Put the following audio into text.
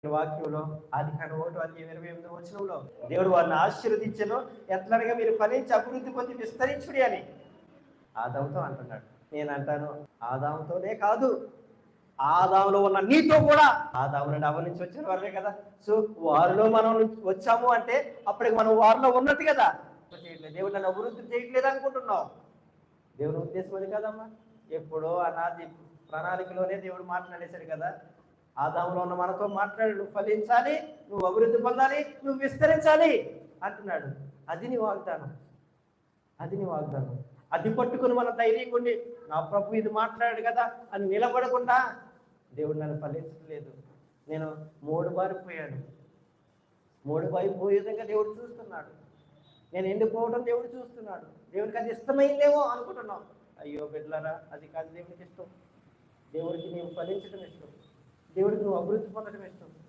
వాక్యంలో ఆదికాండం 1:28 దేవుడు వారిని ఆశీర్వదించను, ఎట్లనగా మీరు ఫలించి అభివృద్ధి పొంది విస్తరించుడి అని ఆదాముతో అంటున్నాడు. నేను అంటాను, ఆదాముతోనే కాదు, ఆదాములో ఉన్న నీతో కూడా. ఆదాము నుండి అవ్వ నుంచి వచ్చిన వారే కదా. సో వారిలో మనం వచ్చాము అంటే అప్పటికి మనం వారిలో ఉన్నట్టు కదా. దేవుడు నన్ను అభివృద్ధి చేయట్లేదు అనుకుంటున్నావు. దేవుని ఉద్దేశం అది కదమ్మా. ఎప్పుడో అనాది ప్రణాళికలోనే దేవుడు మాట్లాడేశాడు కదా. ఆదాములో ఉన్న మనతో మాట్లాడు, నువ్వు ఫలించాలి, నువ్వు అభివృద్ధి పొందాలి, నువ్వు విస్తరించాలి అంటున్నాడు. అది నీ వాగ్దానం, అది నీ వాగ్దానం. అది పట్టుకుని మన ధైర్యంగా ఉండి, నా ప్రభు ఇది మాట్లాడాడు కదా అని నిలబడకుండా, దేవుడు నన్ను ఫలించలేదు, నేను మూడు బారిపోయాను, మూడు బారిపోయే విధంగా దేవుడు చూస్తున్నాడు, నేను ఎండిపోవడం దేవుడు చూస్తున్నాడు, దేవుడికి అది ఇష్టమైందేమో అనుకుంటున్నాం. అయ్యో బిడ్డలారా, అది కాదు దేవుడికి ఇష్టం. దేవుడికి నీవు ఫలించడం ఇష్టం, దేవుడికి నువ్వు అభివృద్ధి పొందడం ఇష్టం.